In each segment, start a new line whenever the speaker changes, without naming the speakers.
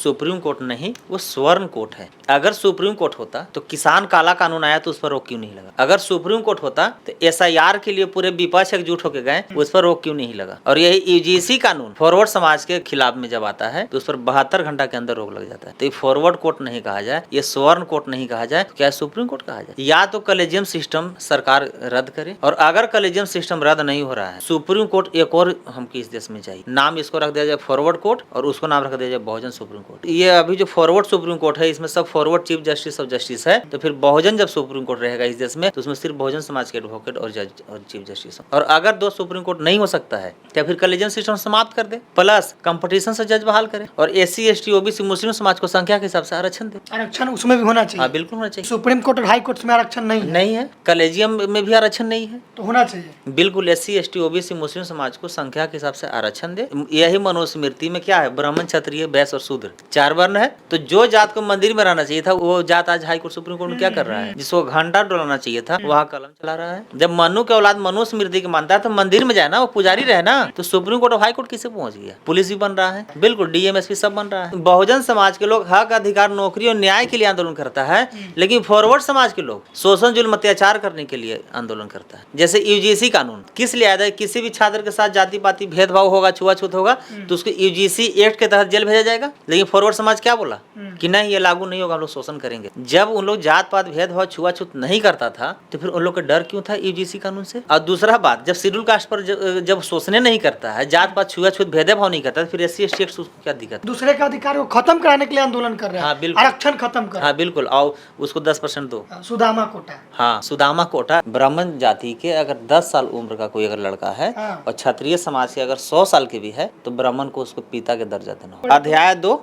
Supreme court नहीं, वो स्वर्ण कोर्ट है। अगर सुप्रीम कोर्ट होता तो किसान काला कानून आया तो उस पर रोक क्यों नहीं लगा? अगर सुप्रीम कोर्ट होता तो SIR के लिए पूरे विपक्ष एकजुट होकर गए, उस पर रोक क्यों नहीं लगा? और यही UGC कानून फॉरवर्ड समाज के खिलाफ में जब आता है तो उस पर 72 घंटा के अंदर रोक लग जाता है। तो ये फॉरवर्ड कोर्ट नहीं कहा जाए, ये स्वर्ण कोर्ट नहीं कहा जाए, क्या सुप्रीम कोर्ट कहा जाए? या तो कॉलेजियम सिस्टम सरकार रद्द करे, और अगर कॉलेजियम सिस्टम रद्द नहीं हो रहा है, सुप्रीम कोर्ट एक और हमको इस देश में चाहिए। नाम इसको रख दिया जाए फॉरवर्ड कोर्ट और उसको नाम रख दिया जाए बहुजन सुप्रीम कोर्ट। ये अभी जो फॉरवर्ड सुप्रीम कोर्ट है इसमें सब forward chief justice of justice है, तो फिर बहुजन जब सुप्रीम कोर्ट रहेगा इस देश में तो उसमें सिर्फ बहुजन समाज के एडवोकेट और जज और चीफ जस्टिस। और अगर 2 सुप्रीम कोर्ट नहीं हो सकता है तो फिर कॉलेजियम सिस्टम समाप्त कर दे, प्लस कंपटीशन से जज बहाल करे, और SC ST OBC मुस्लिम समाज को संख्या के हिसाब से आरक्षण दे।
आरक्षण उसमें भी होना चाहिए।
हाँ बिल्कुल होना चाहिए।
सुप्रीम कोर्ट और हाई कोर्ट में आरक्षण नहीं
है, कॉलेजियम में भी आरक्षण नहीं है
तो होना चाहिए
बिल्कुल। SC ST OBC मुस्लिम समाज को संख्या के हिसाब से आरक्षण दे। यही मनुस्मृति में क्या है, ब्राह्मण क्षत्रिय वैश्य और शूद्र 4 वर्ण है। तो जो जात को मंदिर में रहना चाहिए था वो जात आज हाई कोर्ट सुप्रीम कोर्ट में क्या कर रहा है? जिसको घंटा डोलाना चाहिए था वहाँ कलम चला रहा है। जब मनु के औलाद मनुस्मृति के मानता है तो मंदिर में जाए ना, वो पुजारी रहे ना। तो सुप्रीम कोर्ट और हाई कोर्ट किसे पहुंच गया? पुलिस भी बन रहा है, बिल्कुल DM SP सब बन रहा है। बहुजन समाज के लोग हक अधिकार नौकरी और न्याय के लिए आंदोलन करता है, लेकिन फॉरवर्ड समाज के लोग शोषण जुल्म अत्याचार करने के लिए आंदोलन करता है। जैसे UGC कानून किस लिए आया? किसी भी छात्र के साथ जाति पाति भेदभाव होगा, छुआछूत होगा तो उसको UGC एक्ट के तहत जेल भेजा जाएगा। लेकिन फॉरवर्ड समाज क्या बोला कि नहीं, ये लागू नहीं होगा, हम लोग शोषण करेंगे। जब उन लोग जात पात भेदभाव छुआछूत नहीं करता था तो फिर उन लोग का डर क्यों था UGC कानून से? और दूसरा बात, जब शेड्यूल कास्ट पर जब शोषण नहीं करता है, जात पात छुआछूत भेदभाव नहीं करता, फिर SC ST एक्ट क्या दिक्कत?
दूसरे का अधिकार को खत्म कराने के लिए आंदोलन कर रहे हैं।
हाँ बिल्कुल,
आरक्षण खत्म कर।
हाँ बिल्कुल, आओ उसको 10% दो।
सुदामा कोटा।
हाँ सुदामा कोटा। ब्राह्मण जाति के अगर 10 साल उम्र का कोई अगर लड़का है और क्षत्रिय समाज के अगर 100 साल के भी है तो ब्राह्मण को उसको पिता के दर्जा देना। अध्याय 2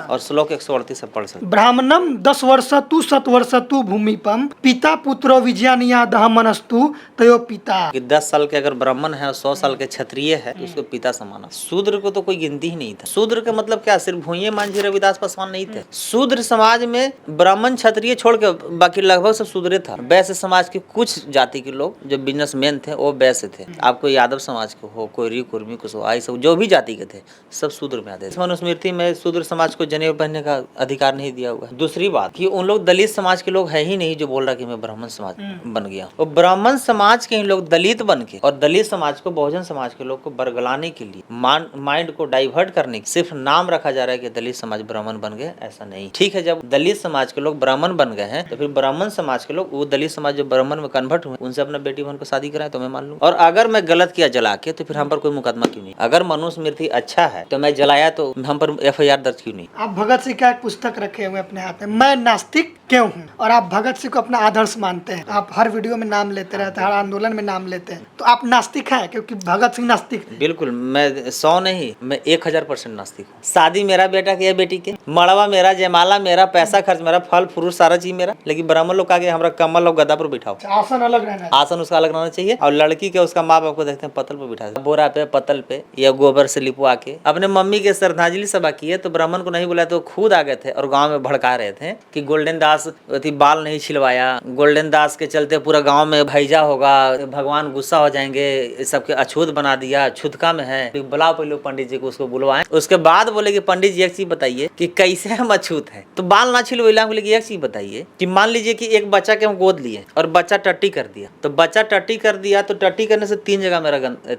और श्लोक 138 से पढ़ सकते।
ब्राह्मणम 10 वर्षतु शतवर्षतु भूमिपम पिता पुत्रो विज्ञानिया दहमनस्तु तयो पिता।
10 साल के अगर ब्राह्मण है और 100 साल के क्षत्रिय है तो उसको पिता समाना। शूद्र को तो कोई गिनती ही नहीं था। शूद्र का मतलब क्या? सिर्फ भूये मांझी रविदास पासवान नहीं थे। शूद्र समाज में ब्राह्मण क्षत्रिय छोड़ के बाकी लगभग सब शूद्र था। वैश्य समाज के कुछ जाति के लोग जो बिजनेसमैन थे वो वैश्य थे। आपको यादव समाज के हो, कोई कुर्मी कुशवाहा सब जो भी जाति के थे सब शूद्र में आते थे। मनुस्मृति में शूद्र समाज को जनेऊ पहनने का अधिकार नहीं दिया हुआ है। दूसरी बात कि उन लोग दलित समाज के लोग है ही नहीं जो बोल रहा कि मैं ब्राह्मण समाज बन गया। और ब्राह्मण समाज के लोग दलित बन के और दलित समाज को बहुजन समाज के लोग को बरगलाने के लिए माइंड को डाइवर्ट करने सिर्फ नाम रखा जा रहा है कि दलित समाज ब्राह्मण बन गए। ऐसा नहीं। ठीक है, जब दलित समाज के लोग ब्राह्मण बन गए हैं तो फिर ब्राह्मण समाज के लोग वो दलित समाज जो ब्राह्मण में कन्वर्ट हुए उनसे अपना बेटी बहन को शादी कराए तो मैं मान लूं। और अगर मैं गलत किया जला के तो फिर हम पर कोई मुकदमा क्यों नहीं? अगर मनुस्मृति अच्छा है तो मैं जलाया तो हम पर FIR दर्ज क्यों नहीं?
आप भगत सिंह का एक पुस्तक रखे हुए अपने हाथ में, मैं नास्तिक क्यों हूँ, और आप भगत सिंह को अपना आदर्श मानते हैं। आप हर वीडियो में नाम लेते रहते हैं, हर आंदोलन में नाम लेते हैं, तो आप नास्तिक हैं क्योंकि भगत सिंह नास्तिक।
बिल्कुल, मैं 100 नहीं, मैं 1000% नास्तिक हूँ। शादी मेरा बेटा की है, बेटी के मड़वा मेरा, जयमाला मेरा, पैसा खर्च मेरा, फल फ्रूट सारा चीज मेरा। लेकिन ब्राह्मण लोग का हमारा कमल और गदा पर बिठाओ,
आसन अलग रहना,
आसन उसका अलग रहना चाहिए। और लड़की के उसका माँ बाप को देखते हैं पतल पे बिठा, बोरा पे, पतल पे या गोबर से लिपवा के अपने मम्मी के श्रद्धांजलि सभा की है। तो ब्राह्मण को नहीं बुलाया तो खुद आ गए थे और गांव में भड़का रहे थे कि गोल्डन दास बाल नहीं छिलवाया, गोल्डन दास के चलते पूरा गांव में भैजा होगा, भगवान गुस्सा हो जाएंगे, सबके अछूत बना दिया, छुतका में है। बुलाओ पहले पंडित जी को, उसको बुलवाएं। उसके बाद बोले कि पंडित जी एक चीज बताइए कि कैसे हम अछूत है? तो बाल ना छिलवाइला। बोले कि एक चीज बताइए कि मान लीजिए कि एक बच्चा के हम गोद लिए और बच्चा टट्टी कर दिया, तो बच्चा टट्टी कर दिया तो टट्टी करने से 3 जगह मेरा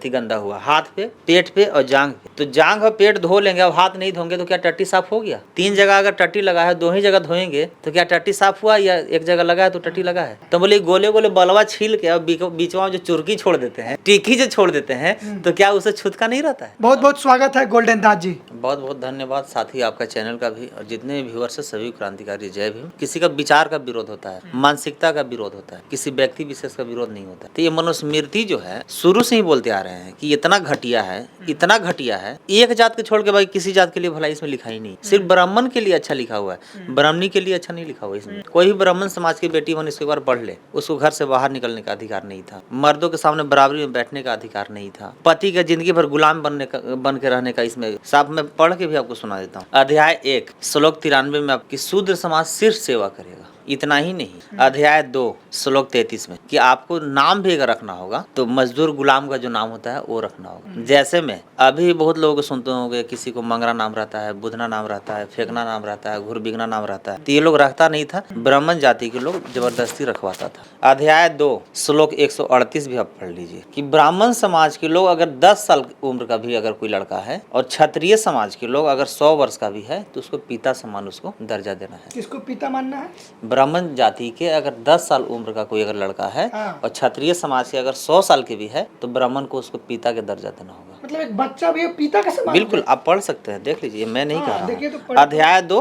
गंदा हुआ, हाथ पे, पेट पे और जांघ पे। तो जांघ और पेट धो लेंगे और हाथ नहीं धोंगे तो क्या टट्टी साफ हो गया? 3 जगह अगर टट्टी लगा है 2 ही जगह धोएंगे तो क्या टट्टी साफ हुआ, या एक जगह लगा है तो टट्टी लगा है? तो बोले गोले गोले बलवा छील के और बीचवा में जो चुरकी छोड़ देते हैं, टिक्की जो छोड़ देते हैं, तो क्या उसे छुतका नहीं रहता है?
बहुत बहुत स्वागत है गोल्डन दास जी।
बहुत बहुत धन्यवाद। साथ ही आपका चैनल का भी और जितने भी व्यूअर्स है सभी क्रांतिकारी जय भीम। किसी का विचार का विरोध होता है, मानसिकता का विरोध होता है, किसी व्यक्ति विशेष का विरोध नहीं होता। तो ये मनुस्मृति जो है शुरू से ही बोलते आ रहे हैं कि इतना घटिया है, इतना घटिया है, एक जात के छोड़ के भाई किसी जात के लिए भलाई इसमें लिखा ही नहीं। सिर्फ ब्राह्मण के लिए अच्छा लिखा हुआ है, ब्राह्मणी के लिए अच्छा नहीं लिखा हुआ इसमें। कोई भी ब्राह्मण समाज की बेटी बन इसको एक बार पढ़ ले, उसको घर से बाहर निकलने का अधिकार नहीं था, मर्दों के सामने बराबरी में बैठने का अधिकार नहीं था, पति का जिंदगी भर गुलाम बन के रहने का इसमें साफ मैं पढ़ के भी आपको सुना देता हूँ। अध्याय 1 श्लोक 93 में आपकी शूद्र समाज सिर्फ सेवा करेगा। इतना ही नहीं, अध्याय 2 श्लोक 33 में कि आपको नाम भी अगर रखना होगा तो मजदूर गुलाम का जो नाम होता है वो रखना होगा। जैसे में अभी बहुत लोगों को सुनते होंगे, किसी को मंगरा नाम रहता है, बुधना नाम रहता है, फेंकना नाम रहता है, घुरबिगना नाम रहता है, तो ये लोग रखता नहीं था, ब्राह्मण जाति के लोग जबरदस्ती रखवाता था। अध्याय 2 श्लोक 138 भी आप पढ़ लीजिए कि ब्राह्मण समाज के लोग अगर 10 साल उम्र का भी अगर कोई लड़का है और क्षत्रिय समाज के लोग अगर 100 वर्ष का भी है तो उसको पिता समान उसको दर्जा देना है।
किसको पिता मानना है?
ब्राह्मण जाति के अगर 10 साल उम्र का कोई अगर लड़का है और क्षत्रिय समाज के अगर 100 साल के भी है तो ब्राह्मण को उसको पिता के दर्जा देना होगा।
मतलब एक बच्चा भी पिता का समान?
बिल्कुल, आप पढ़ सकते हैं, देख लीजिए, मैं नहीं कह रहा हूँ। अध्याय 2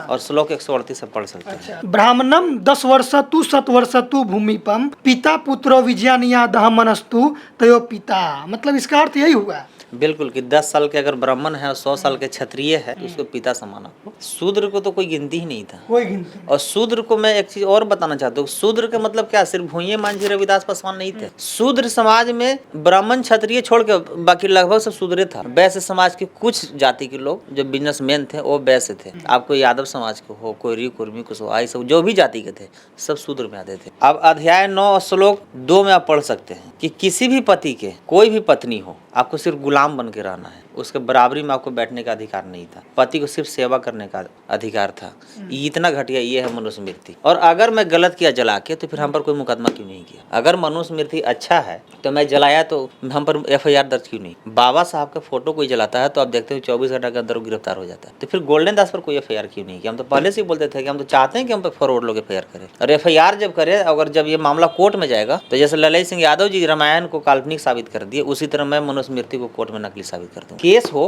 और श्लोक 138 से पढ़ सकते हैं।
ब्राह्मणम 10 वर्षतु शतवर्षतु भूमिपम पिता पुत्रो विजयानिया दहमनस्तु तयो पिता। मतलब इसका अर्थ यही हुआ
बिल्कुल कि 10 साल के अगर ब्राह्मण है और 100 साल के क्षत्रिय है तो उसको पिता समान आपको। शूद्र को तो कोई गिनती ही नहीं था,
कोई गिनती।
और शूद्र को मैं एक चीज और बताना चाहता हूँ, शूद्र का मतलब क्या, सिर्फ भूये मांझी रविदास पासवान नहीं थे। शूद्र समाज में ब्राह्मण क्षत्रिय छोड़ के बाकी लगभग सब शूद्र था। वैश्य समाज के कुछ जाति के लोग जो बिजनेसमैन थे वो वैश्य थे। आपको यादव समाज के हो, कोई कुर्मी कुशवाहा सब जो भी जाति के थे सब शूद्र में आते थे। अब अध्याय 9 श्लोक 2 में आप पढ़ सकते हैं कि किसी भी पति के कोई भी पत्नी हो, आपको सिर्फ गुलाम बन के रहना है, उसके बराबरी में आपको बैठने का अधिकार नहीं था। पति को सिर्फ सेवा करने का अधिकार था। इतना घटिया ये है मनुस्मृति। और अगर मैं गलत किया जला के तो फिर हम पर कोई मुकदमा क्यों नहीं किया? अगर मनुस्मृति अच्छा है तो मैं जलाया तो हम पर FIR दर्ज क्यों नहीं? बाबा साहब का फोटो कोई जलाता है तो आप देखते हो 24 घंटा के अंदर गिरफ्तार हो जाता है, तो फिर गोल्डन दास पर कोई FIR क्यों नहीं किया? हम तो पहले से ही बोलते थे कि हम तो चाहते हैं कि हम पर फॉरवर्ड लोग FIR करें, और FIR जब करे, अगर जब ये मामला कोर्ट में जाएगा तो जैसे ललित सिंह यादव जी रामायण को काल्पनिक साबित कर दिए, उसी तरह मैं मनुस्मृति को कोर्ट में नकली साबित कर दूं। केस हो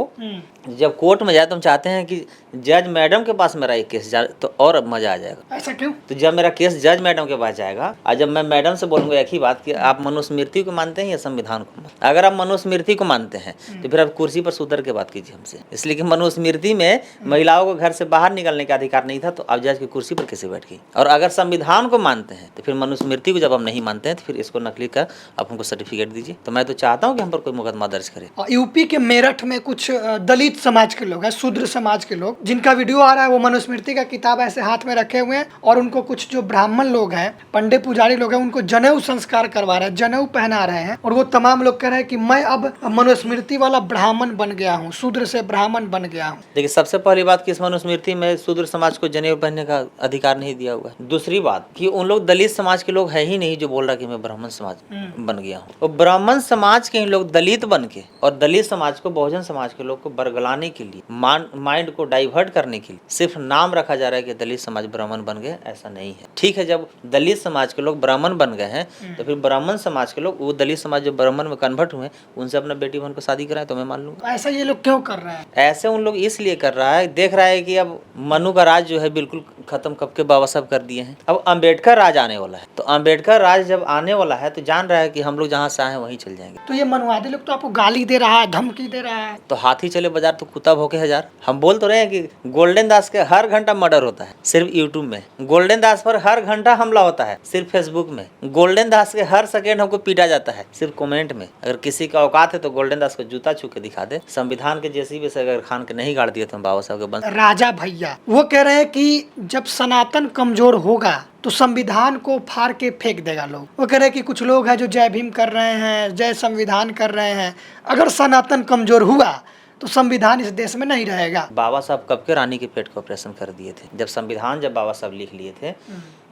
जब कोर्ट में जाए तो हम चाहते हैं कि जज मैडम के पास मेरा एक केस जाए तो और मजा आ जाएगा।
ऐसा क्यों? तो
जब मेरा केस जज मैडम के पास जाएगा और जब मैं मैडम से बोलूंगा एक ही बात कि आप मनुस्मृति को मानते हैं या संविधान को? अगर आप मनुस्मृति को मानते हैं तो फिर आप कुर्सी पर सुधर के बात कीजिए हमसे, इसलिए कि मनुस्मृति में महिलाओं को घर से बाहर निकलने का अधिकार नहीं था, तो आप जज की कुर्सी पर कैसे बैठ गई? और अगर संविधान को मानते हैं तो फिर मनुस्मृति को जब हम नहीं मानते हैं तो फिर इसको नकली कर आप हमको सर्टिफिकेट दीजिए। तो मैं तो चाहता हूँ कि हम पर कोई मुकदमा दर्ज करे।
यूपी के मेरठ में कुछ दलित समाज के लोग हैं, शूद्र समाज के लोग, जिनका वीडियो आ रहा है, वो मनुस्मृति का किताब ऐसे हाथ में रखे हुए हैं और उनको कुछ जो ब्राह्मण लोग हैं, पंडित पुजारी लोग हैं, उनको जनेऊ संस्कार करवा रहे हैं, जनेऊ पहना रहे हैं, और वो तमाम लोग कह रहे हैं कि मैं अब मनुस्मृति वाला ब्राह्मण बन गया हूँ, शूद्र से ब्राह्मण बन गया हूँ।
देखिए, सबसे पहली बात कि इस मनुस्मृति में शूद्र समाज को जनेऊ पहनने का अधिकार नहीं दिया हुआ है। दूसरी बात कि उन लोग दलित समाज के लोग है ही नहीं जो बोल रहा कि मैं ब्राह्मण समाज बन गया हूँ। और ब्राह्मण समाज के लोग दलित बन के और दलित समाज को बहुजन समाज के लोग को बरगलाने के लिए, माइंड को डाइवर्ट करने के लिए सिर्फ नाम रखा जा रहा है कि दलित समाज ब्राह्मण बन गए। ऐसा नहीं है। ठीक है, जब दलित समाज के लोग ब्राह्मण बन गए हैं तो फिर ब्राह्मण समाज के लोग, वो दलित समाज जो ब्राह्मण में कन्वर्ट हुए, उनसे अपना बेटी बहन को शादी कराए तो मैं मान लूंगा।
ऐसा ये लोग क्यों कर रहे हैं?
ऐसे उन लोग इसलिए कर रहा है, देख रहा है कि अब मनु का राज जो है बिल्कुल खत्म कब के बाबा साहब कर दिए हैं। अब अम्बेडकर राज आने वाला है, तो अम्बेडकर राज जब आने वाला है तो जान रहा है कि हम लोग जहाँ से आए वहीं चल जाएंगे।
तो ये मनुवादी लोग तो आपको गाली दे रहा है, धमकी दे रहा है।
तो हाथी चले बाजार तो कुत्ता भौंके हजार। हम बोल तो रहे हैं कि गोल्डन दास के हर घंटा मर्डर होता है सिर्फ यूट्यूब में, गोल्डन दास पर हर घंटा हमला होता है सिर्फ फेसबुक में, गोल्डन दास के हर सेकेंड हमको पीटा जाता है सिर्फ कमेंट में। अगर किसी का औकात है तो गोल्डन दास को जूता छू के दिखा दे। संविधान के जेसीबी से अगर खान के नहीं गाड़ दिए तो हम बाबा साहब के बंद।
राजा भैया वो कह रहे हैं कि जब सनातन कमजोर होगा तो संविधान को फाड़ के फेंक देगा लोग। वो कह रहे हैं कि कुछ लोग हैं जो जय भीम कर रहे हैं, जय संविधान कर रहे हैं, अगर सनातन कमजोर हुआ तो संविधान इस देश में नहीं रहेगा।
बाबा साहब कब के रानी के पेट का ऑपरेशन कर दिए थे? जब संविधान जब बाबा साहब लिख लिए थे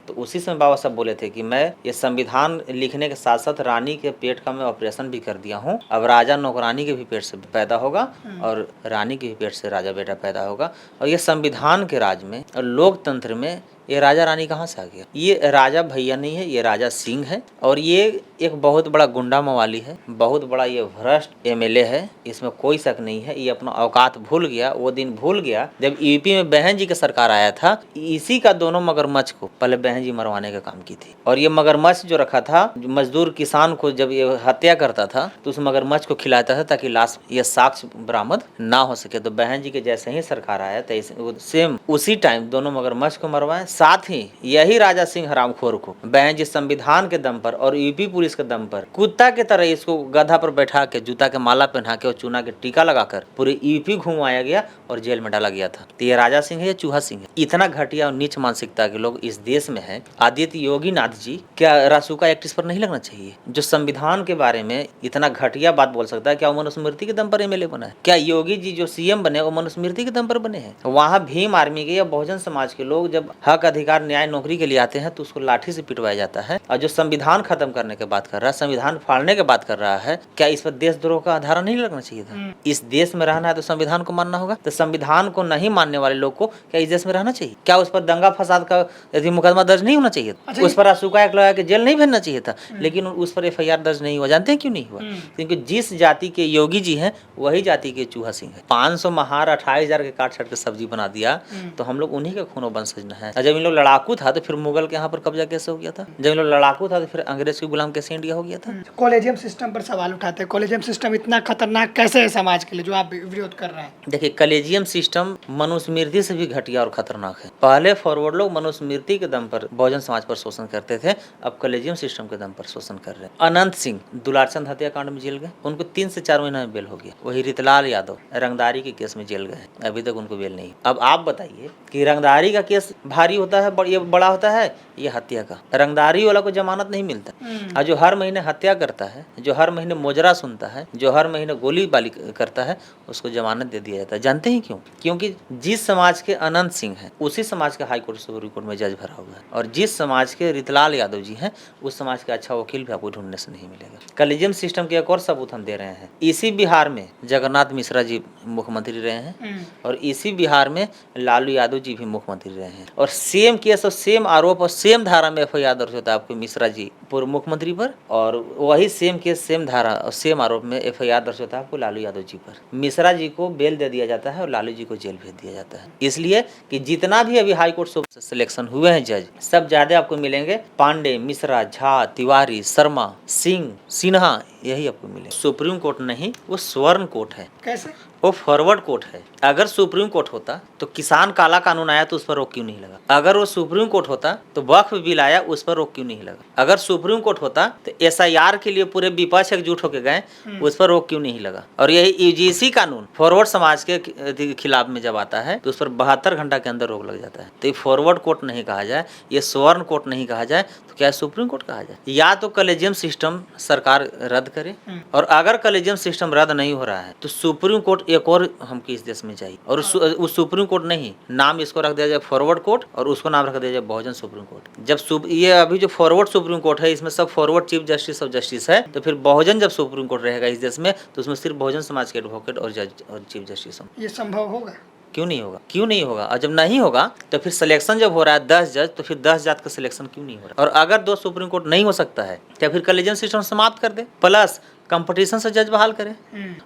तो उसी समय बाबा साहब बोले थे कि मैं ये संविधान लिखने के साथ साथ रानी के पेट का मैं ऑपरेशन भी कर दिया हूँ। अब राजा नौकरानी के भी पेट से पैदा होगा और रानी के भी पेट से राजा बेटा पैदा होगा। और ये संविधान के राज में और लोकतंत्र में ये राजा रानी कहाँ से आ गया? ये राजा भैया नहीं है, ये राजा सिंह है। और ये एक बहुत बड़ा गुंडा मवाली है, बहुत बड़ा ये भ्रष्ट MLA है, इसमें कोई शक नहीं है। ये अपना औकात भूल गया, वो दिन भूल गया जब यूपी में बहन जी का सरकार आया था। इसी का दोनों मगरमच्छ को पहले बहन जी मरवाने का काम की थी। और ये मगरमच्छ जो रखा था, मजदूर किसान को जब ये हत्या करता था तो उस मगरमच्छ को खिलाता था ताकि लाश ये साक्ष्य बरामद ना हो सके। तो बहन जी के जैसे ही सरकार आया तो सेम उसी टाइम दोनों मगरमच्छ को मरवाए, साथ ही यही राजा सिंह हरामखोर को बहन जी संविधान के दम पर और यूपी पुलिस के दम पर कुत्ता की तरह इसको गधा पर बैठा के जूता के माला पहना के और चूना के टीका लगाकर पूरे यूपी घुमाया गया और जेल में डाला गया था। तो ये राजा सिंह है या चूहा सिंह है? इतना घटिया और नीच मानसिकता के लोग इस देश में है। आदित्य योगी नाथ जी, क्या रासुका एक्ट इस पर नहीं लगना चाहिए? जो संविधान के बारे में इतना घटिया बात बोल सकता है, क्या वो मनुस्मृति के दम पर एमएलए बना है? क्या योगी जी जो सीएम बने वो मनुस्मृति के दम पर बने हैं? वहाँ भीम आर्मी के या बहुजन समाज के लोग जब हक अधिकार न्याय नौकरी के लिए आते हैं तो उसको लाठी से पिटवाया जाता है। और जो संविधान खत्म करने की बात कर रहा है, संविधान फाड़ने की बात कर रहा है, क्या इस पर देशद्रोह का धारा नहीं लगना चाहिए था? इस देश में रहना है तो संविधान को मानना होगा। तो संविधान को नहीं मानने वाले लोग को क्या इस देश में रहना चाहिए? क्या उस पर दंगा फसाद का यदि मुकदमा दर्ज नहीं होना चाहिए? उस पर रासुका एक्ट लगा के जेल नहीं भेजना चाहिए था? लेकिन उस पर एफआईआर दर्ज नहीं हुआ। जानते हैं क्यों नहीं हुआ? क्योंकि जिस जाति के योगी जी हैं वही जाति के चूहा सिंह है। 500 महार 28,000 के काट छाट के सब्जी बना दिया तो हम लोग उन्हीं के खूनो वंशज है। जब इन लोग लड़ाकू था तो फिर मुगल के यहाँ पर कब्जा कैसे हो गया था? जब इन लोग लड़ाकू था तो फिर अंग्रेज के गुलाम कैसे इंडिया हो गया था?
कॉलेजियम सिस्टम पर सवाल उठाते हैं। कॉलेजियम सिस्टम इतना खतरनाक कैसे है समाज के लिए जो आप विरोध कर रहे हैं? देखिए,
कॉलेजियम सिस्टम मनुस्मृति से भी घटिया और खतरनाक है। पहले फॉरवर्ड लोग मनुस्मृति के दम पर बहुजन समाज पर शोषण करते थे, अब कॉलेजियम सिस्टम के दम पर शोषण कर रहे हैं। अनंत सिंह दुलारचंद हत्याकांड में जेल गए, उनको 3 से 4 महीना में बेल हो गया। वही रितलाल यादव रंगदारी के केस में जेल गए, अभी तक उनको बेल नहीं। अब आप बताइए कि रंगदारी का केस भारी होता है, ये बड़ा होता है, ये हत्या का? रंगदारी वाला को जमानत नहीं मिलता। और जो हर महीने हत्या करता है, जो हर महीने मोजरा सुनता है, जो हर महीने गोलीबारी करता है, उसको जमानत दे दिया जाता है। जानते हैं क्यों? क्योंकि जिस समाज के अनंत सिंह हैं उसी समाज के हाई कोर्ट सुप्रीम कोर्ट में जज भरा हुआ है, और जिस समाज के रितलाल यादव जी हैं उस समाज के अच्छा वकील भी आपको ढूंढने से नहीं मिलेगा। कॉलेजियम सिस्टम के एक और सबूत हम दे रहे हैं। इसी बिहार में जगन्नाथ मिश्रा जी मुख्यमंत्री रहे हैं और इसी बिहार में लालू यादव जी भी मुख्यमंत्री रहे हैं, और सेम केस और सेम आरोप और सेम धारा में एफआईआर दर्ज होता है आपको मिश्रा जी पूर्व मुख्यमंत्री पर, और वही सेम केस सेम धारा और सेम आरोप में एफआईआर दर्ज होता है आपको लालू यादव जी पर। मिश्रा जी को बेल दे दिया जाता है और लालू जी को जेल भेज दिया जाता है। इसलिए कि जितना भी अभी हाई कोर्ट से सिलेक्शन हुए हैं जज, सब ज्यादा आपको मिलेंगे पांडे, मिश्रा, झा, तिवारी, शर्मा, सिंह, सिन्हा, यही आपको मिले। सुप्रीम कोर्ट नहीं, वो स्वर्ण कोर्ट है।
कैसे?
वो फॉरवर्ड कोर्ट है। अगर सुप्रीम कोर्ट होता तो किसान काला कानून आया तो उस पर रोक क्यों नहीं लगा? अगर वो सुप्रीम कोर्ट होता तो वक्फ बिल आया, उस पर रोक क्यों नहीं लगा? अगर सुप्रीम कोर्ट होता तो एसआईआर के लिए पूरे विपक्ष एकजुट होकर गए, उस पर रोक क्यों नहीं लगा? और यही यूजीसी कानून फॉरवर्ड समाज के खिलाफ में जब आता है तो उस पर 72 घंटा के अंदर रोक लग जाता है। तो ये फॉरवर्ड कोर्ट नहीं कहा जाए, ये स्वर्ण कोर्ट नहीं कहा जाए, तो क्या सुप्रीम कोर्ट कहा जाए? या तो कॉलेजियम सिस्टम सरकार रद्द करे, और अगर कॉलेजियम सिस्टम रद्द नहीं हो रहा है तो सुप्रीम कोर्ट एक और हमको इस देश में चाहिए, और उस सुप्रीम कोर्ट नहीं, नाम इसको रख दिया जाए फॉरवर्ड कोर्ट और उसको नाम रख दिया जाए बहुजन सुप्रीम कोर्ट। जब ये अभी जो फॉरवर्ड सुप्रीम कोर्ट है इसमें सब forward chief justice of justice है, तो फिर बहुजन जब सुप्रीम कोर्ट रहेगा इस देश में तो उसमें सिर्फ बहुजन समाज के एडवोकेट और जज और चीफ जस्टिस होंगे।
ये संभव होगा?
क्यों नहीं होगा? क्यों नहीं होगा? और जब नहीं होगा तो फिर सिलेक्शन जब हो रहा है 10 जज, तो फिर 10 जात का सिलेक्शन क्यों नहीं हो रहा? और अगर 2 सुप्रीम कोर्ट नहीं हो सकता है तो फिर कॉलेजियम सिस्टम समाप्त कर दे, प्लस कंपटीशन से जज बहाल करें,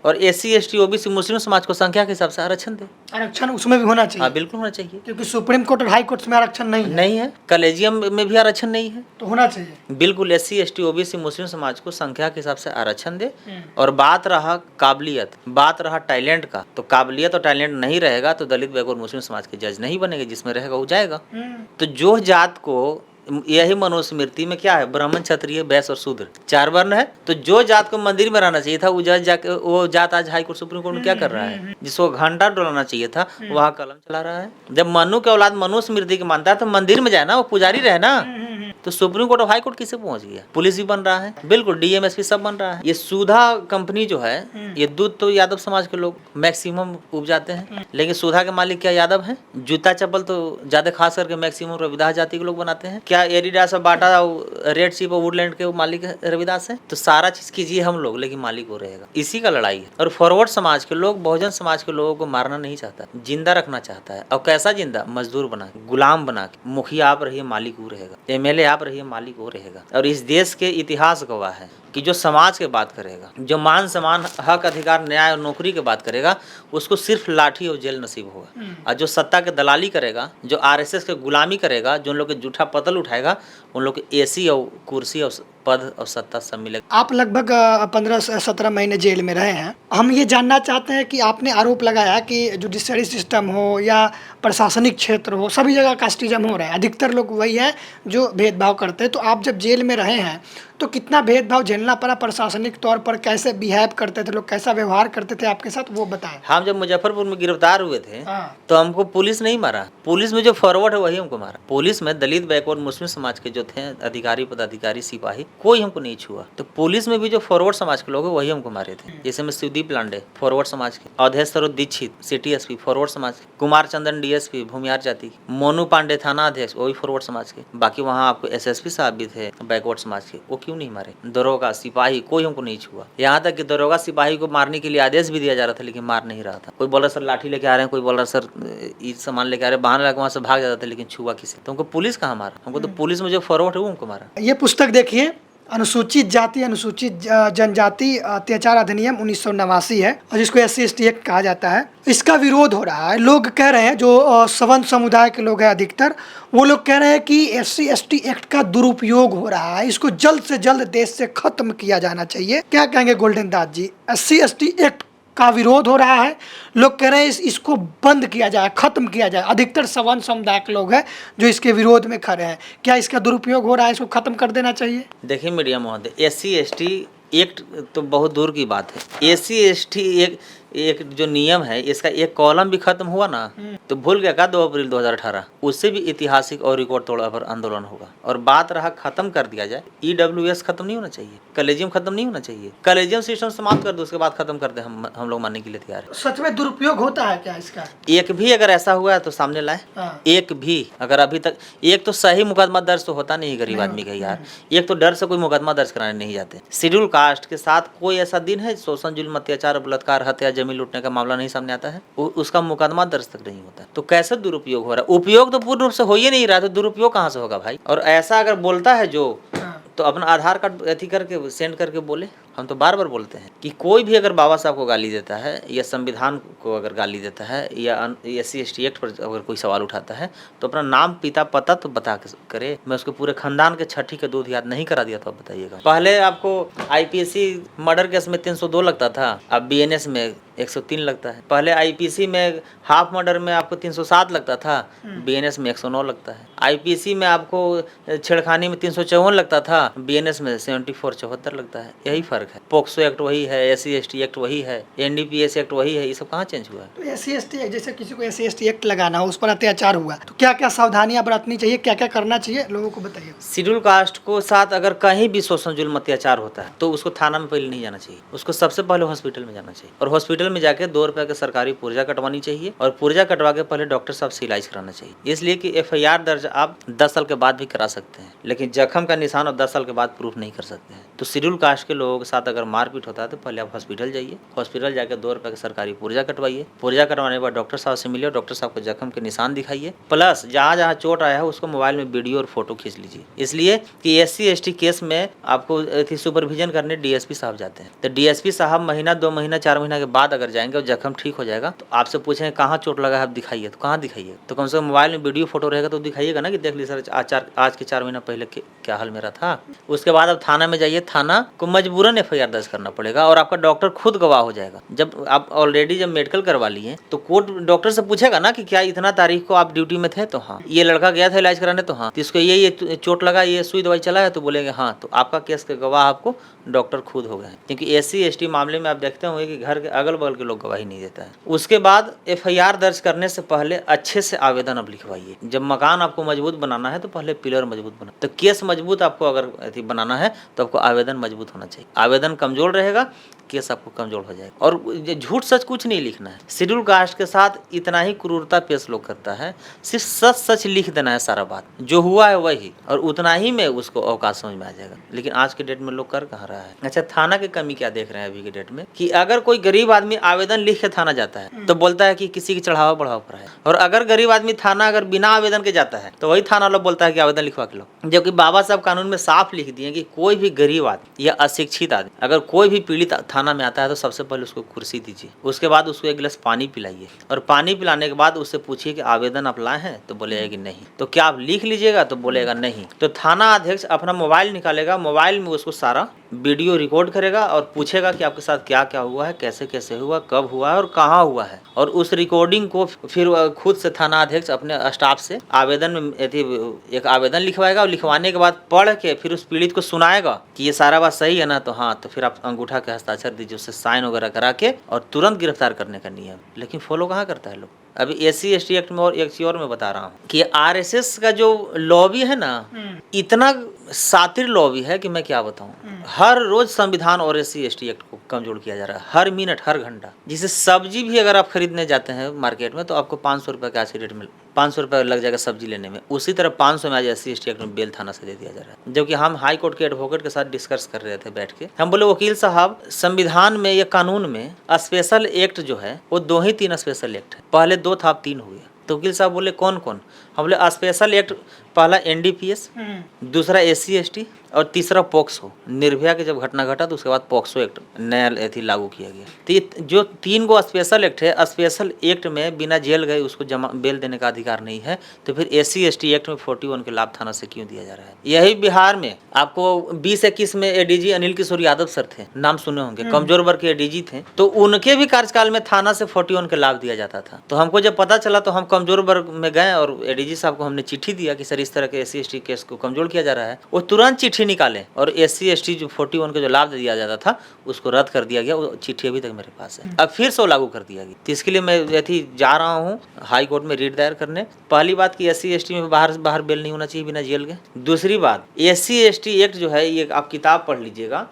और एससी एसटी ओबीसी मुस्लिम समाज को संख्या के हिसाब से आरक्षण दे।
आरक्षण उसमें भी होना चाहिए?
हाँ, बिल्कुल होना चाहिए,
क्योंकि सुप्रीम कोर्ट और हाई कोर्ट में आरक्षण नहीं है।
कॉलेजियम में भी आरक्षण नहीं है,
तो होना चाहिए।
बिल्कुल एससी एसटी ओबीसी मुस्लिम समाज को संख्या के हिसाब से आरक्षण दे। और बात रहा काबिलियत, बात रहा टैलेंट का, तो काबिलियत और टैलेंट नहीं रहेगा तो दलित बैकवर्ड मुस्लिम समाज के जज नहीं बनेंगे, जिसमें रहेगा वो जाएगा। तो जो जात को, यही मनुस्मृति में क्या है, ब्राह्मण क्षत्रिय वैश्य और शूद्र 4 वर्ण है, तो जो जात को मंदिर में रहना चाहिए था वो जज जाके, वो जात आज हाई कोर्ट सुप्रीम कोर्ट में क्या कर रहा है? जिसको घंटा डोलाना चाहिए था वहाँ कलम चला रहा है। जब मनु के औलाद मनुस्मृति के मानता है तो मंदिर में जाए ना, वो पुजारी रहे ना। तो सुप्रीम कोर्ट और हाई कोर्ट किसे पहुंच गया? पुलिस भी बन रहा है, बिल्कुल डीएमएसपी सब बन रहा है। ये सुधा कंपनी जो है, ये दूध तो यादव समाज के लोग मैक्सिमम उपजाते हैं, लेकिन सुधा के मालिक क्या यादव हैं? जूता चप्पल तो ज्यादा खास करके मैक्सिमम रविदास जाति के लोग बनाते हैं। क्या एडिडास और बाटा रेड शिप और वुडलैंड के मालिक रविदास है? तो सारा चीज कीजिए हम लोग, लेकिन मालिक वो रहेगा। इसी का लड़ाई है। और फॉरवर्ड समाज के लोग बहुजन समाज के लोगों को मारना नहीं चाहता, जिंदा रखना चाहता है। और कैसा जिंदा? मजदूर बना के, गुलाम बना के। मुखिया आप रहिए, मालिक वो रहेगा। एमएलए आप रहिए, मालिक वो रहेगा। और इस देश के इतिहास गवाह है, कि जो समाज की बात करेगा, जो मान सम्मान, हक, अधिकार, न्याय और नौकरी की बात करेगा, उसको सिर्फ लाठी और जेल नसीब होगा। और जो सत्ता के दलाली करेगा, जो आरएसएस के गुलामी करेगा, जो उन लोग के जूठा पतल उठाएगा, उन लोग के एसी और कुर्सी और पद और सत्ता सब मिलेगा।
आप लगभग 15-17 महीने जेल में रहे हैं। हम ये जानना चाहते हैं कि आपने आरोप लगाया कि जुडिशरी सिस्टम हो या प्रशासनिक क्षेत्र हो, सभी जगह कास्टिज्म हो रहा है। अधिकतर लोग वही हैं जो भेदभाव करते हैं। तो आप जब जेल में रहे हैं तो कितना भेदभाव झेलना पड़ा प्रशासनिक तौर पर? कैसे बिहेव करते थे लोग, कैसा व्यवहार करते थे आपके साथ, वो बताएं।
हम जब मुजफ्फरपुर में गिरफ्तार हुए थे
हाँ।
तो हमको पुलिस नहीं मारा, पुलिस में जो फॉरवर्ड है वही हमको मारा। पुलिस में दलित, बैकवर्ड, मुस्लिम समाज के जो थे अधिकारी, पदाधिकारी, सिपाही, कोई हमको नहीं छुआ। तो पुलिस में भी जो फॉरवर्ड समाज के लोग हैं वही हमको मारे थे। जैसे में शिवदीप लांडे फॉरवर्ड समाज के, Awadhesh Saroj Dixit city SP forward समाज के, कुमार चंदन डीएसपी भूमिहार जाति, मोनू पांडे थाना अध्यक्ष वही फॉरवर्ड समाज के। बाकी वहाँ आपको एसएसपी साहब भी थे बैकवर्ड समाज के, वो क्यों नहीं मारे? दरोगा, सिपाही, कोई हमको नहीं छुआ। यहाँ तक कि दरोगा, सिपाही को मारने के लिए आदेश भी दिया जा रहा था लेकिन मार नहीं रहा था। कोई बोल रहा सर लाठी लेके आ रहे हैं, कोई बोल रहा सर ये सामान लेके आ रहे हैं, बहाना लगा वहाँ से भाग जाता था, लेकिन छुआ किसी। तो हमको पुलिस कहाँ मारा? हमको तो पुलिस में जो फॉरवर्ड है वो हमको मारा।
ये पुस्तक देखिए, अनुसूचित जाति अनुसूचित जनजाति अत्याचार अधिनियम 1989 है, और जिसको SC/ST एक्ट कहा जाता है। इसका विरोध हो रहा है। लोग कह रहे हैं, जो सवर्ण समुदाय के लोग हैं अधिकतर, वो लोग कह रहे हैं कि SC/ST एक्ट का दुरुपयोग हो रहा है, इसको जल्द से जल्द देश से खत्म किया जाना चाहिए। क्या कहेंगे golden Das ji? SC/ST act का विरोध हो रहा है, लोग कह रहे हैं इसको बंद किया जाए, खत्म किया जाए। अधिकतर सवर्ण समुदाय के लोग हैं जो इसके विरोध में खड़े हैं। क्या इसका दुरुपयोग हो रहा है, इसको खत्म कर देना चाहिए?
देखिए मीडिया महोदय, SC/ST एक्ट तो बहुत दूर की बात है। SC/ST एक जो नियम है, इसका एक कॉलम भी खत्म हुआ ना तो भूल गया का 2 अप्रैल 2018, उससे भी ऐतिहासिक और रिकॉर्ड तोड़ा पर आंदोलन होगा। और बात रहा खत्म कर दिया जाए, EWS खत्म नहीं होना चाहिए, कॉलेजियम खत्म नहीं होना चाहिए। कॉलेजियम सिस्टम समाप्त कर दो, उसके बाद खत्म कर दे, हम लोग मानने के लिए तैयार है।
सच में दुरुपयोग होता है क्या इसका?
एक भी अगर ऐसा हुआ है तो सामने लाए। एक भी अगर अभी तक, एक तो सही मुकदमा दर्ज तो होता नहीं गरीब आदमी का यार, एक तो डर से कोई मुकदमा दर्ज कराने नहीं जाते। शेड्यूल कास्ट के साथ कोई ऐसा दिन है शोषण, जुल्म, अत्याचार, बलात्कार, हत्या, जमीन लूटने का मामला नहीं सामने आता है, उसका मुकदमा दर्ज तक नहीं होता। तो कैसे दुरुपयोग हो रहा है? उपयोग तो पूर्ण रूप से हो ही नहीं रहा, तो दुरुपयोग कहाँ से होगा भाई? और ऐसा अगर बोलता है जो, तो अपना आधार कार्ड अथी करके सेंड करके बोले। हम तो बार बार बोलते हैं कि कोई भी अगर बाबा साहब को गाली देता है या संविधान को अगर गाली देता है या SC/ST एक्ट पर अगर कोई सवाल उठाता है तो अपना नाम, पिता, पता तो बता के करे। मैं उसके पूरे खानदान के छठी के दूध याद नहीं करा दिया तो आप बताइएगा। पहले आपको IPC मर्डर केस में 302 लगता था, अब BNS में 103 लगता है। पहले IPC में हाफ मर्डर में आपको 307 लगता था, BNS में 109 लगता है। IPC में आपको छेड़खानी में 354 लगता था, BNS में 74-74 लगता है। यही फर्क है। पोक्सो एक्ट वही है, SC/ST एक्ट वही है, NDPS एक्ट वही है, ये सब कहाँ चेंज हुआ है?
तो SC/ST जैसे किसी को SC/ST एक्ट लगाना हो, उस पर अत्याचार हुआ, तो क्या क्या सावधानियां बरतनी चाहिए, क्या क्या करना चाहिए, लोगों को बताइए।
शेड्यूल कास्ट को साथ अगर कहीं भी शोषण, जुल्म, अत्याचार होता है तो उसको थाना में पहले नहीं जाना चाहिए, उसको सबसे पहले हॉस्पिटल में जाना चाहिए। और हॉस्पिटल में जाके 2 रुपये की सरकारी पुर्जा कटवानी चाहिए, और पुर्जा कटवा के पहले डॉक्टर साहब से इलाज कराना चाहिए। इसलिए कि FIR दर्ज आप 10 साल के बाद भी करा सकते हैं, लेकिन जख्म का निशान और 10 साल के बाद प्रूफ नहीं कर सकते हैं। तो शेड्यूल कास्ट के लोगों के साथ अगर मारपीट होता है तो पहले आप हॉस्पिटल जाइए, हॉस्पिटल जाकर 2 रुपये की सरकारी पुर्जा कटवाइए, पुर्जा कटवाने के बाद डॉक्टर साहब से मिलिए, डॉक्टर साहब को जख्म के निशान दिखाइए, प्लस जहाँ जहाँ चोट आया है उसको मोबाइल में वीडियो और फोटो खींच लीजिए। इसलिए कि SC/ST केस में आपको सुपरविजन करने DSP साहब जाते हैं, तो DSP साहब महीना, 2 महीना, 4 महीना के बाद अगर जाएंगे और जख्म ठीक हो जाएगा तो आपसे पूछेंगे कहाँ चोट लगा है, आप दिखाइए। तो कहाँ दिखाइए? तो कम से कम मोबाइल में वीडियो फोटो रहेगा तो दिखाइएगा ना कि देख लीजिए सर आज के 4 महीना पहले क्या हाल मेरा था। उसके बाद आप थाना में जाइए, थाना को मजबूरन FIR दर्ज करना पड़ेगा और आपका डॉक्टर खुद गवाह हो जाएगा। जब आप ऑलरेडी जब मेडिकल करवा लिए तो कोर्ट डॉक्टर से पूछेगा ना कि क्या इतना तारीख को आप ड्यूटी में थे? तो हाँ। ये लड़का गया था इलाज कराने? तो हाँ। तो इसको ये चोट लगा, ये सुई दवाई चला है? तो बोलेंगे हाँ। तो आपका केस के गवाह आपको डॉक्टर खुद हो गए हैं, क्योंकि SC/ST मामले में आप देखते होंगे कि घर के अगल बगल के लोग गवाही नहीं देता है। उसके बाद FIR दर्ज करने से पहले अच्छे से आवेदन अब लिखवाइए। जब मकान आपको मजबूत बनाना है तो पहले पिलर मजबूत बना, तो केस मजबूत आपको अगर बनाना है तो आपको आवेदन मजबूत होना चाहिए। आवेदन कमजोर रहेगा, केस आपको कमजोर हो जाएगा। और झूठ सच कुछ नहीं लिखना है। शेड्यूल कास्ट के साथ इतना ही क्रूरता पेश लोग करता है, सिर्फ सच सच लिख देना है सारा बात, जो हुआ है वही, और उतना ही में उसको अवकाश समझ में आ जाएगा। लेकिन आज के डेट में लोग कर कहाँ रहा है। अच्छा, थाना की कमी क्या देख रहे हैं अभी के डेट में, कि अगर कोई गरीब आदमी आवेदन लिख के थाना जाता है तो बोलता है कि किसी की चढ़ावा बढ़ावा पड़ा है, और अगर गरीब आदमी थाना अगर बिना आवेदन के जाता है तो वही थाना लोग बोलता है कि आवेदन लिखवा के लो। जबकि बाबा साहब कानून में साफ लिख दिए कि कोई भी गरीब आदमी या अशिक्षित आदमी अगर कोई भी पीड़ित थाना में आता है तो सबसे पहले उसको कुर्सी दीजिए, उसके बाद उसको एक गिलास पानी पिलाइए, और पानी पिलाने के बाद उससे पूछिए कि आवेदन आप लाए हैं, तो बोलेगा कि नहीं। तो क्या आप लिख लीजिएगा, तो बोलेगा नहीं। तो थाना अध्यक्ष अपना मोबाइल निकालेगा, मोबाइल में उसको सारा वीडियो रिकॉर्ड करेगा और पूछेगा कि आपके साथ क्या क्या हुआ है, कैसे कैसे हुआ, कब हुआ है और कहाँ हुआ है, और उस रिकॉर्डिंग को फिर खुद से थाना अध्यक्ष अपने स्टाफ से आवेदन में एक आवेदन लिखवाएगा, और लिखवाने के बाद पढ़ के फिर उस पीड़ित को सुनाएगा कि ये सारा बात सही है ना, तो हाँ, तो फिर आप अंगूठा के हस्ताक्षर दीजिए, उससे साइन वगैरह करा के और तुरंत गिरफ्तार करने का नियम। लेकिन फॉलो कहाँ करता है लोग। अभी SC/ST एक्ट में और एक चीज और मैं बता रहा हूँ कि RSS का जो लॉबी है ना, इतना सातिर लॉबी है कि मैं क्या बताऊँ। हर रोज संविधान और SC/ST एक्ट को कमजोर किया जा रहा है, हर मिनट हर घंटा। जिसे सब्जी भी अगर आप खरीदने जाते हैं मार्केट में तो आपको 500 रुपये का आज के रेट में 500 रुपये लग जाएगा सब्जी लेने में, उसी तरह 500 में आज SC/ST एक्ट में बेल थाना से दे दिया जा रहा है। जबकि हम हाई कोर्ट के एडवोकेट के साथ डिस्कस कर रहे थे बैठ के, हम बोले वकील साहब, संविधान में या कानून में स्पेशल एक्ट जो है वो 2 ही 3 स्पेशल एक्ट है, पहले 2 था अब 3 हुए। तो वकील साहब बोले कौन कौन। हम बोले स्पेशल एक्ट, पहला NDPS, दूसरा SC/ST और तीसरा पॉक्सो। निर्भया के जब घटना घटा तो उसके बाद पॉक्सो एक्ट नया लागू किया गया। तो ये जो 3 गो स्पेशल एक्ट है, स्पेशल एक्ट में बिना जेल गए उसको जमा बेल देने का अधिकार नहीं है, तो फिर SC/ST एक्ट में 41 के लाभ थाना से क्यों दिया जा रहा है। यही बिहार में आपको 2021 में ADG अनिल किशोर यादव सर थे, नाम सुने होंगे, कमजोर वर्ग के ADG थे, तो उनके भी कार्यकाल में थाना से 41 के लाभ दिया जाता था। तो हमको जब पता चला तो हम कमजोर वर्ग में गए और ADG साहब को हमने चिट्ठी दिया कि सर इस तरह के SC/ST केस को कमजोर किया जा रहा है। वो तुरंत चिट्ठी निकाले और SC/ST जो 41 के जो लाभ दिया जाता था उसको रद्द कर दिया गया। वो चिट्ठी अभी तक मेरे पास है, अब फिर से लागू कर दिया गया। तो इसके लिए मैं जा रहा हूँ हाई कोर्ट में रीट दायर करने। पहली बात कि SC/ST में बाहर बेल नहीं होना चाहिए बिना जेल के। दूसरी बात, SC/ST एक्ट जो है, ये आप किताब पढ़ लीजिएगा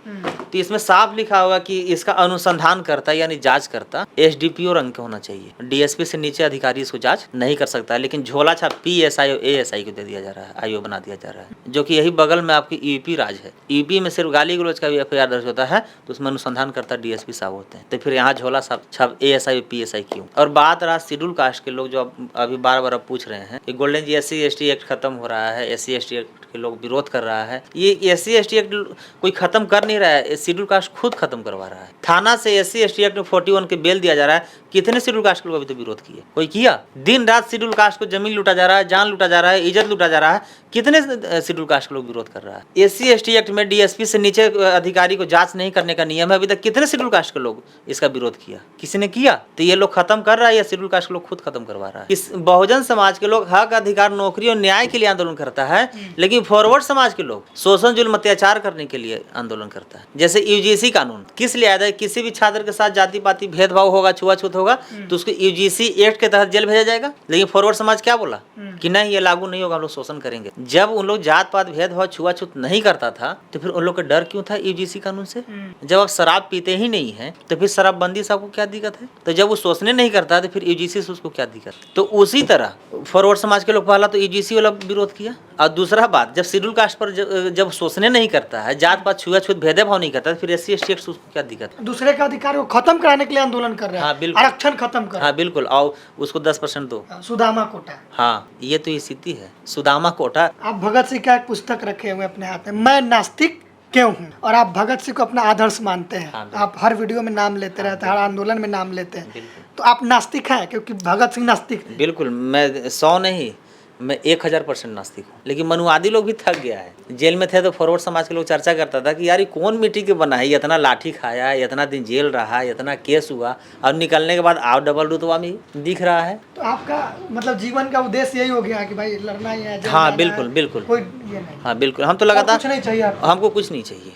तो इसमें साफ लिखा होगा कि इसका अनुसंधान करता यानी जांच करता SDPO रंग का होना चाहिए। DSP से नीचे अधिकारी इसको जांच नहीं कर सकता है। लेकिन झोला छाप PSI और ASI को दे दिया जा रहा है, IO बना दिया जा रहा है, जो कि यही बगल में आपकी UP राज है। UP में सिर्फ गाली गलौज का भी FIR दर्ज होता है तो उसमें अनुसंधान करता DSP साहब होते हैं। तो फिर यहाँ झोला छाप ASI और PSI क्यों। और बात रहा शेड्यूल कास्ट के लोग जो अभी बार पूछ रहे हैं कि गोल्डन जी SC/ST एक्ट खत्म हो रहा है, SC/ST एक्ट के लोग विरोध कर रहा है। ये SC/ST एक्ट कोई खत्म कर नहीं रहा है, शेड्यूल कास्ट खुद खत्म करवा रहा है। थाना से SC/ST एक्ट में 41 के बेल दिया जा रहा है। कितने शेड्यूल कास्ट के लोग अभी तो विरोध किए, कोई किया। दिन रात शेड्यूल कास्ट को जमीन लूटा जा रहा है, जान लूटा जा रहा है, इज्जत लूटा जा रहा है। कितने शेड्यूल कास्ट के लोग विरोध कर रहा है। SC/ST एक्ट में DSP से नीचे अधिकारी को जांच नहीं करने का नियम है। अभी तक कितने शेड्यूल कास्ट के लोग इसका विरोध किया, किसी ने किया। तो ये लोग खत्म कर रहा है या शेड्यूल कास्ट के लोग खुद खत्म करवा रहा है। इस बहुजन समाज के लोग हक, अधिकार, नौकरी और न्याय के लिए आंदोलन करता है, लेकिन फॉरवर्ड समाज के लोग शोषण, जुल्म, अत्याचार करने के लिए आंदोलन करता है। जैसे UGC कानून किस लिए आया है, किसी भी छात्र के साथ जाति पाति भेदभाव होगा, छुआछूत होगा तो उसको UGC एक्ट के तहत जेल भेजा जाएगा। लेकिन फॉरवर्ड समाज क्या बोला कि नहीं, ये लागू नहीं होगा, हम लोग शोषण करेंगे। जब उन लोग जात पात भेदभाव छुआछूत नहीं करता था तो फिर उन लोग का डर क्यों था UGC कानून से। जब आप शराब पीते ही नहीं है तो फिर शराबबंदी से आपको क्या दिक्कत है। तो जब वो शोषण नहीं करता तो फिर UGC से उसको क्या दिक्कत। तो उसी तरह फॉरवर्ड समाज के लोग पहला तो UGC वाला विरोध किया, और दूसरा बात जब शेड्यूल कास्ट पर जब शोषण नहीं करता है, जात पात छुआछूत भेदभाव नहीं करता, फिर SC/ST एक्ट उसको क्या दिक्कत।
दूसरे का अधिकार को खत्म कराने के लिए आंदोलन कर रहे हैं।
हाँ बिल्कुल,
आरक्षण खत्म कर।
हाँ बिल्कुल, आओ उसको 10% दो।
सुदामा कोटा।
हाँ, ये तो ये स्थिति है, सुदामा कोटा।
आप भगत सिंह का एक पुस्तक रखे हुए अपने हाथ में, मैं नास्तिक क्यों हूँ, और आप भगत सिंह को अपना आदर्श मानते हैं।
हाँ,
आप हर वीडियो में नाम लेते रहते हैं, हर आंदोलन में नाम लेते हैं, तो आप नास्तिक हैं क्योंकि भगत सिंह नास्तिक।
बिल्कुल, मैं 100 नहीं, मैं 1000% नास्तिक हूँ। लेकिन मनुवादी लोग भी थक गया है। जेल में थे तो फॉरवर्ड समाज के लोग चर्चा करता था कि यार ये कौन मिट्टी के बना है, इतना लाठी खाया है, इतना दिन जेल रहा, इतना केस हुआ, और निकलने के बाद आप डबल रुतबा में दिख रहा है।
तो आपका मतलब जीवन का उद्देश्य यही हो गया कि भाई लड़ना ही है।
हाँ बिल्कुल बिल्कुल,
कोई ये नहीं।
हाँ बिल्कुल, हम तो लगातार
कुछ नहीं चाहिए आपको।
हमको कुछ नहीं चाहिए,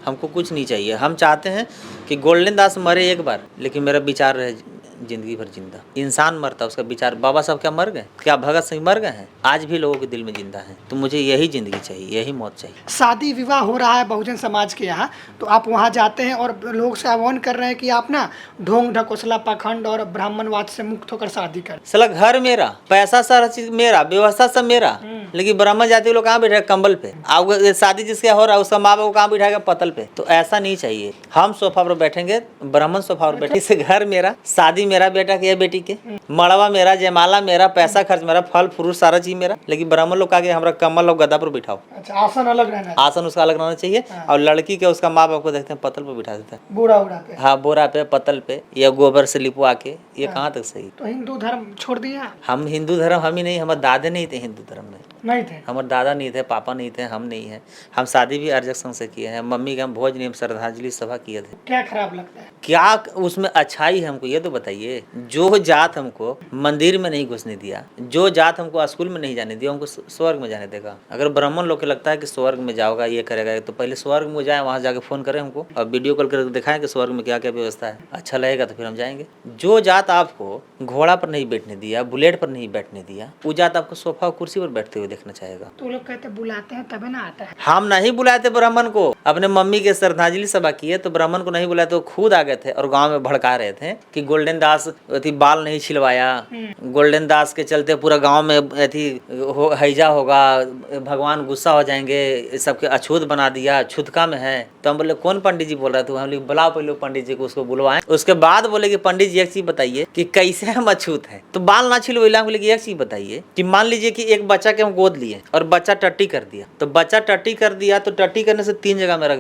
हमको कुछ नहीं चाहिए। हम चाहते हैं कि गोल्डन दास मरे एक बार, लेकिन मेरा विचार रहे जिंदगी भर जिंदा। इंसान मरता, उसका विचार, बाबा साहब क्या मर गए? क्या भगत सिंह मर गए हैं? आज भी लोगों के दिल में जिंदा है। तो मुझे यही जिंदगी चाहिए, यही मौत चाहिए।
शादी विवाह हो रहा है बहुजन समाज के यहाँ, तो आप वहाँ जाते हैं और लोग से आह्वान कर रहे हैं कि आप ना ढोंग ढकोसला पाखंड और ब्राह्मणवाद से मुक्त होकर शादी करें।
साला घर मेरा, पैसा सारा चीज मेरा, व्यवस्था सब मेरा, लेकिन ब्राह्मण जाति लोग कहाँ बैठे? कंबल पे। अब शादी जिसके हो रहा है उसका माँ बाप को कहाँ बिठाएगा? पतल पे। तो ऐसा नहीं चाहिए। हम सोफा पर बैठेंगे, ब्राह्मण सोफा पर बैठे। इसे घर मेरा, शादी मेरा बेटा के या बेटी के, मड़वा मेरा, जयमाला मेरा, पैसा खर्च मेरा, फल फ्रूट सारा चीज मेरा, लेकिन ब्राह्मण लोग कहा हमारा कमल और गद्दा पर बिठाओ।
अच्छा, आसन अलग रहना है।
आसन उसका अलग रहना चाहिए। और लड़की के उसका माँ बाप को देखते हैं पतल पर बिठा देते हैं,
बोरा उड़ा पे।
हाँ बोरा पे, पतल पे, या गोबर से लिपवा के। ये कहाँ तक सही?
तो हिंदू धर्म छोड़ दिए आप?
हम हिंदू धर्म हम ही नहीं, हमारे दादे नहीं थे हिंदू धर्म में।
नहीं थे?
हमारे दादा नहीं थे, पापा नहीं थे, हम नहीं हैं। हम शादी भी अर्जक संघ से किए हैं। मम्मी के हम भोज नियम श्रद्धांजलि सभा किए थे।
क्या खराब लगता है?
क्या उसमें अच्छाई है हमको ये तो बताइए। जो जात हमको मंदिर में नहीं घुसने दिया, जो जात हमको स्कूल में नहीं जाने दिया, हमको स्वर्ग में जाने देगा। अगर ब्राह्मण लोग को लगता है कि स्वर्ग में जाओगा, ये करेगा, तो पहले स्वर्ग में जाए, वहाँ जाके फोन करें हमको और वीडियो कॉल करके दिखाएं कि स्वर्ग में क्या क्या व्यवस्था है। अच्छा लगेगा तो फिर हम जाएंगे। जो जात आपको घोड़ा पर नहीं बैठने दिया, बुलेट पर नहीं बैठने दिया, वो जात आपको सोफा और कुर्सी पर बैठते हुए देखना चाहेगा।
तो लोग कहते बुलाते हैं तभी ना आता है।
हम नहीं बुलाए थे ब्राह्मण को। अपने मम्मी के श्रद्धांजलि सभा किए तो ब्राह्मण को नहीं बुलाए, तो खुद आ गए थे और गांव में भड़का रहे थे कि गोल्डन दास बाल नहीं छिलवाया, गोल्डन दास के चलते पूरा गांव में हैजा होगा, भगवान गुस्सा हो जाएंगे, सबके अछूत बना दिया, छुतका में है। तो हम बोले कौन पंडित जी बोल रहे थे? हम बोले बुलाओ पहले पंडित जी को, उसको बुलवाएं। उसके बाद बोले कि पंडित जी एक चीज बताइए कि कैसे हम अछूत हैं। तो बाल ना छिलवाइला। बोले कि एक चीज बताइए कि मान लीजिए कि एक बच्चा के हम गोद लिए और बच्चा टट्टी कर दिया, तो बच्चा टट्टी कर दिया तो टट्टी करने से 3 जगह मेरा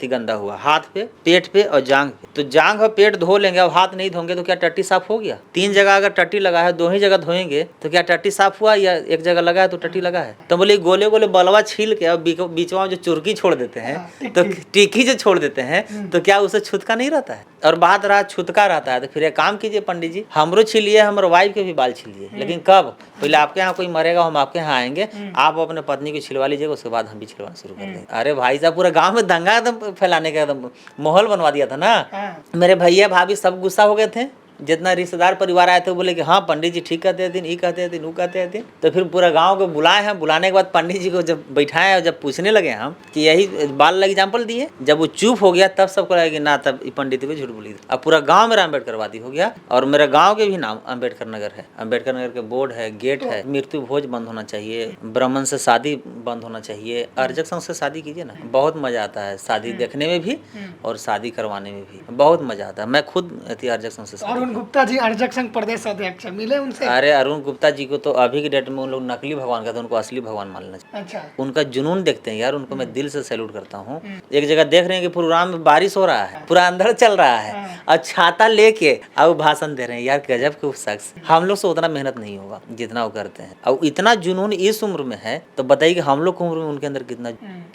गंदा हुआ, हाथ पे, पेट पे और जांघ पे। तो जांघ और पेट धो लेंगे, अब हाथ नहीं धोंगे तो क्या टट्टी साफ हो गया? 3 जगह अगर टट्टी लगा है, 2 ही जगह धोएंगे तो क्या टट्टी साफ हुआ, या एक जगह लगा है तो टट्टी लगा है? तो बोले गोले गोले बलवा छील के और बीचवा में जो चुरकी छोड़ देते हैं, तो टिक्की जो छोड़ देते हैं, तो क्या उसे छुतका नहीं रहता है? और बात रहा छुतका रहता है, तो फिर एक काम कीजिए पंडित जी, हमरो छीलिए, हमारे वाइफ के भी बाल छीलिए। लेकिन कब? पहले आपके यहाँ कोई मरेगा, हम आपके यहाँ आएंगे, आप अपने पत्नी को छिलवा लीजिएगा, उसके बाद हम भी छिलवाना शुरू कर देंगे। अरे भाई साहब, पूरा गांव में दंगा एकदम फैलाने का एकदम माहौल बनवा दिया था ना। मेरे भैया भाभी सब गुस्सा हो गए थे। जितना रिश्तेदार परिवार आए थे बोले कि हाँ पंडित जी ठीक कहते थे, ये कहते थे, वो कहते थे। तो फिर पूरा गांव को बुलाए हैं। बुलाने के बाद पंडित जी को जब बैठाए और जब पूछने लगे हम कि यही बाल एग्जाम्पल दिए, जब वो चुप हो गया तब सबको लगा कि ना, तब पंडित भी झूठ बोली। अब पूरा गांव मेरा अम्बेडकरवादी हो गया और मेरे गांव के भी नाम अम्बेडकर नगर है। अम्बेडकर नगर के बोर्ड है, गेट है। मृत्यु भोज बंद होना चाहिए, ब्राह्मण से शादी बंद होना चाहिए। अर्जक संघ से शादी कीजिए ना, बहुत मजा आता है शादी देखने में भी और शादी करवाने में भी बहुत मजा आता है। मैं खुद अर्जक संघ से।
अरुण गुप्ता जी अर्जक संघ प्रदेश अध्यक्ष, मिले उनसे?
अरे अरुण गुप्ता जी को तो अभी की डेट में उन लोग नकली भगवान कहते हैं, उनको असली भगवान मानना चाहिए।
अच्छा।
उनका जुनून देखते हैं यार, उनको मैं दिल से सैल्यूट करता हूँ। एक जगह देख रहे हैं कि प्रोग्राम में बारिश हो रहा है, पूरा अंदर चल रहा है और छाता लेके अब भाषण दे रहे हैं। यार गजब के शख्स। हम लोग से उतना मेहनत नहीं होगा जितना वो करते हैं, और इतना जुनून इस उम्र में है, तो बताइए कि हम लोग की उम्र में उनके अंदर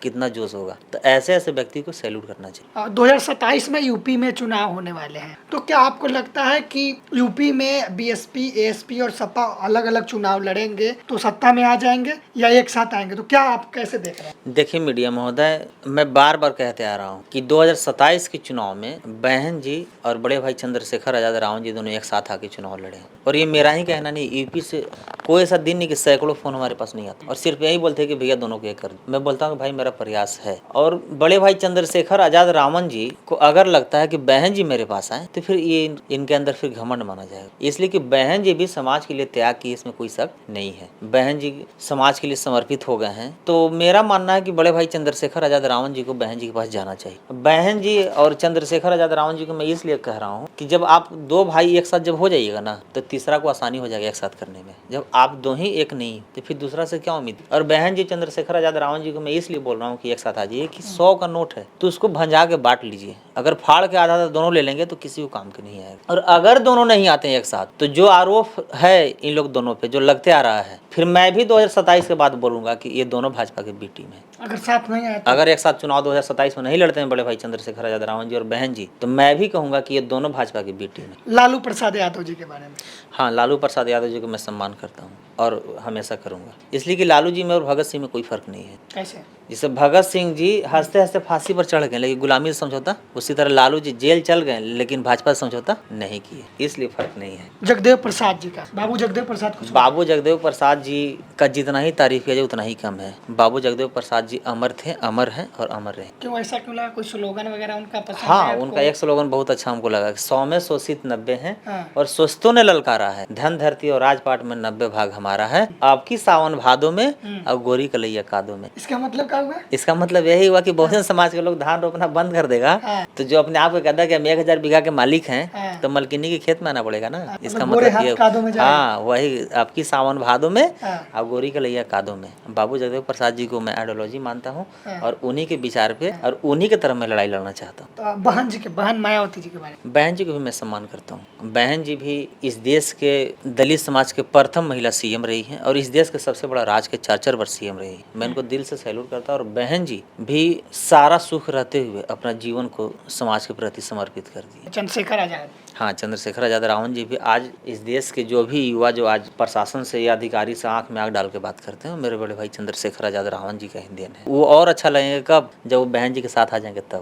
कितना जोश होगा। तो ऐसे ऐसे व्यक्ति को सैल्यूट करना चाहिए।
2027 में यूपी में चुनाव होने वाले हैं, तो क्या आपको लगता है कि यूपी में बीएसपी, एएसपी और सपा अलग अलग चुनाव लड़ेंगे तो सत्ता में आ जाएंगे या एक साथ आएंगे? तो क्या आप कैसे देख रहे हैं?
देखिए मीडिया महोदय, मैं बार बार कहते आ रहा हूँ कि 2027 के चुनाव में बहन जी और बड़े भाई चंद्रशेखर आजाद रावण जी दोनों एक साथ आके चुनाव लड़े। और ये मेरा ही कहना नहीं, यूपी से कोई ऐसा दिन नहीं कि सैकड़ों फोन हमारे पास नहीं आता और सिर्फ यही बोलते कि भैया दोनों को एक कर दो। मैं बोलता हूँ भाई मेरा प्रयास है। और बड़े भाई चंद्रशेखर आजाद रावण जी को अगर लगता है कि बहन जी मेरे पास आए तो फिर ये इनके अंदर फिर घमंड माना जाएगा। इसलिए कि बहन जी भी समाज के लिए त्याग की, इसमें कोई शक नहीं है। बहन जी समाज के लिए समर्पित हो गए हैं। तो मेरा मानना है कि बड़े भाई चंद्रशेखर आजाद रावण जी को बहन जी के पास जाना चाहिए। बहन जी और चंद्रशेखर आजाद रावण जी को मैं इसलिए कह रहा हूँ कि जब आप 2 भाई एक साथ जब हो जाइएगा ना, तो तीसरा को आसानी हो जाएगा एक साथ करने में। जब आप 2 ही एक नहीं तो फिर दूसरा से क्या उम्मीद। और बहन जी चंद्रशेखर आजाद रावण जी को मैं इसलिए बोल रहा हूँ कि एक साथ आ जाइए कि 100 का नोट है तो उसको भंजा के बांट लीजिए। अगर फाड़ के आधा दोनों ले लेंगे तो किसी को काम के नहीं आएगा। और अगर दोनों नहीं आते हैं एक साथ, तो जो आरोप है इन लोग दोनों पे जो लगते आ रहा है, फिर मैं भी 2027 के बाद बोलूंगा कि ये दोनों भाजपा की बी टीम है।
अगर साथ नहीं आए तो?
अगर एक साथ चुनाव 2027 में नहीं लड़ते हैं बड़े भाई चंद्रशेखर आजाद रावण जी और बहन जी, तो मैं भी कहूंगा कि ये दोनों भाजपा की बी टीम है।
लालू प्रसाद यादव जी के बारे में?
हाँ, लालू प्रसाद यादव जी को मैं सम्मान करता हूँ। और हमेशा करूँगा। इसलिए कि लालू जी में और भगत सिंह में कोई फ़र्क नहीं है।
कैसे?
जैसे भगत सिंह जी हंसते हंसते फांसी पर चढ़ गए लेकिन गुलामी से समझौता, उसी तरह लालू जी जेल चल गए लेकिन भाजपा से समझौता नहीं किए, इसलिए फर्क नहीं है।
जगदेव प्रसाद जी का, बाबू जगदेव प्रसाद कुछ
बाबू जगदेव प्रसाद जी का जितना ही तारीफ किया जाए उतना ही कम है। बाबू जगदेव प्रसाद जी अमर थे, अमर हैं और अमर रहे।
क्यों ऐसा क्यों लगा? कोई स्लोगन वगैरह उनका पसंद है
हाँ,
आपको?
उनका एक स्लोगन बहुत अच्छा हमको लगा, 100 में शोषित 90 हैं
हाँ।
और शोषितों ने ललकारा है, धन धरती और राजपाट में 90 भाग हमारा है, आपकी सावन भादों में और गोरी कलैया कादों में।
इसका मतलब क्या हुआ?
इसका मतलब यही हुआ कि बहुजन समाज के लोग धान रोपना बंद कर देगा
हाँ।
तो जो अपने आप को कहता है कि हम 1000 बीघा के मालिक हैं
हाँ।
तो मलकिनी के खेत में आना पड़ेगा ना। इसका
गोरे
मतलब
हाथ
ये
कादों में जाएगा।
हाँ, वही आपकी सावन भादों में
हाँ।
और गोरी कलैया कादों में। बाबू जगदेव प्रसाद जी को मैं आइडियोलॉजी मानता हूँ
हाँ।
और उन्हीं के विचार पे और उन्हीं के तरफ मैं लड़ाई लड़ना चाहता हूँ।
तो बहन जी के, बहन मायावती जी के बारे में?
बहन जी को भी मैं सम्मान करता हूँ। बहन जी भी इस देश के दलित समाज के प्रथम महिला सीएम रही हैं और इस देश के सबसे बड़ा राज के 4 वर्ष सीएम रही हैं। मैं इनको दिल से सैल्यूट करता हूँ और बहन जी भी सारा सुख रहते हुए अपना जीवन को समाज के प्रति समर्पित कर दिए।
चंद्रशेखर आजाद।
हाँ, चंद्रशेखर आजाद रावण जी भी आज इस देश के जो भी युवा जो आज प्रशासन से या अधिकारी से आंख में आंख डाल के बात करते हैं, मेरे बड़े भाई चंद्रशेखर आजाद रावण जी का ही देन है। वो और अच्छा लगेगा कब, जब वो बहन जी के साथ आ जाएंगे तब।